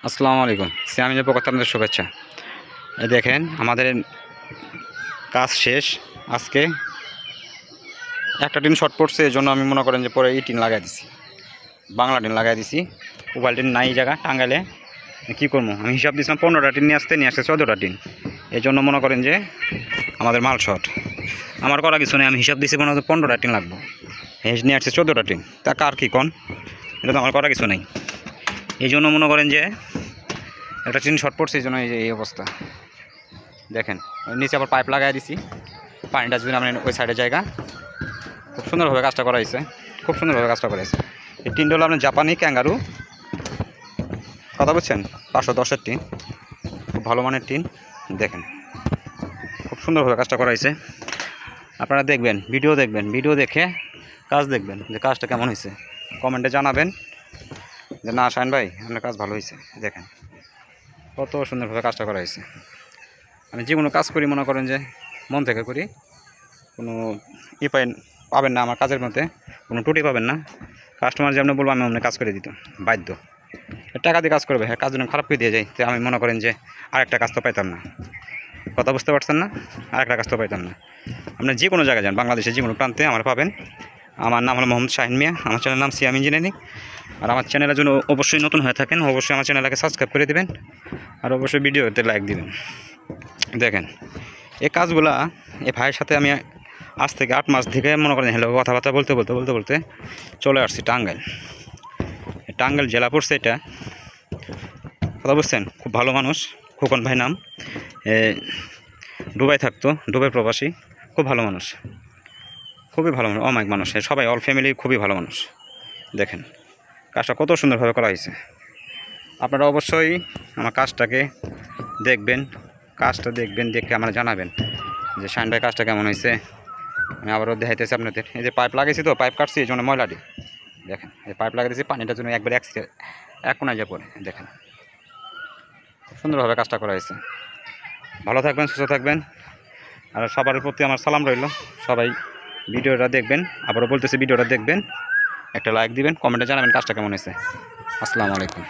আসসালামু আলাইকুম। সিয়ামিনের পক্ষ থেকে আপনাদের শুভেচ্ছা। এই দেখেন আমাদের কাজ শেষ। আজকে একটা টিন শর্ট পড়ছে, এই জন্য আমি মনে করেন যে পরে এই টিন লাগাই দিছি, বাংলা টিন লাগাই দিছি। মোবাইল টিন নাই জায়গা টাঙ্গাইলে, কী করবো? আমি হিসাব দিয়েছিলাম 15টা টিন নিয়ে আসছে 14টা টিন। এই জন্য মনে করেন যে আমাদের মাল শর্ট। আমার করা কিছু নেই, আমি হিসাব দিয়েছি মনে হয় 15টা টিন লাগবো, নিয়ে আসছে 14টা টিন। তা কার কী কন, এটা তো আমার করা কিছু নেই। এই জন্য মনে করেন যে একটা টিন শর্ট পড়ছে, এই জন্য এই অবস্থা। দেখেন নিচে আবার পাইপ লাগাই দিছি, পানিটা যদি আমরা ওই সাইডের জায়গা। খুব সুন্দরভাবে কাজটা করা হয়েছে, খুব সুন্দরভাবে কাজটা করা হয়েছে। এই টিনটা হলো আপনার জাপানি ক্যাঙ্গারু, কথা বুঝছেন, 510-এর টিন, খুব ভালো মানের টিন। দেখেন খুব সুন্দরভাবে কাজটা করা হয়েছে। আপনারা দেখবেন, ভিডিও দেখে কাজ দেখবেন যে কাজটা কেমন হয়েছে। কমেন্টে জানাবেন যে না শাহিন ভাই আপনার কাজ ভালো হয়েছে। দেখেন কত সুন্দরভাবে কাজটা করা হয়েছে। আমি যে কোনো কাজ করি মনে করেন যে মন থেকে করি, কোনো পাবেন না আমার কাজের মধ্যে, কোনো ত্রুটি পাবেন না। কাস্টমার যে আপনি বলবো আমি অমনি কাজ করে দিত বাধ্য, টাকা দিয়ে কাজ করবে, হ্যাঁ কাজ যেন খারাপ করে দিয়ে যায়, তো আমি মনে করেন যে আরেকটা কাজ তো পাইতাম না। কথা বুঝতে পারছেন না? আরেকটা কাজ তো পাইতাম না। আপনি যে কোনো জায়গায় যান, বাংলাদেশের যে কোনো প্রান্তে আমার পাবেন। আমার নাম হলো মোহাম্মদ শাহিন মিয়া, আমার চ্যানেলের নাম সিয়াম ইঞ্জিনিয়ারিং। আর আমার চ্যানেলের জন্য অবশ্যই নতুন হয়ে থাকেন, অবশ্যই আমার চ্যানেলটাকে সাবস্ক্রাইব করে দেবেন, আর অবশ্যই ভিডিওতে লাইক দিবেন। দেখেন এই কাজগুলা এই ভাইয়ের সাথে আমি আজ থেকে 8 মাস থেকে মনে করেন হ্যালো কথাবার্তা বলতে চলে আসছি টাঙ্গাইল। টাঙ্গাইল জেলা পড়ছে এটা, কথা বুঝছেন। খুব ভালো মানুষ, খোকন ভাই নাম, দুবাই থাকতো, দুবাই প্রবাসী, খুব ভালো মানুষ, খুবই ভালো মানুষ, অমায়িক মানুষ, সবাই অল ফ্যামিলি খুবই ভালো মানুষ। দেখেন কাজটা কত সুন্দরভাবে করা হয়েছে। আপনারা অবশ্যই আমার কাজটাকে দেখবেন, দেখে আমরা জানাবেন যে শাহিন ভাই কাজটা কেমন হয়েছে। আমি আবারও দেখাইতেছি আপনাদের। এই যে পাইপ লাগাইছি, তো পাইপ কাটছি, এই জন্য ময়লাটি দেখেন। এই পাইপ লাগাইছি, পানিটার জন্য একবার এক কোনায় যা পড়ে। দেখেন খুব সুন্দরভাবে কাজটা করা হয়েছে। ভালো থাকবেন, সুস্থ থাকবেন, আর সবার প্রতি আমার সালাম রইল। সবাই ভিডিওটা দেখবেন, আবারও বলতেছি ভিডিওটা দেখবেন, একটা লাইক দিবেন, কমেন্টে জানাবেন কাজটা কেমন হয়েছে। আসসালামু আলাইকুম।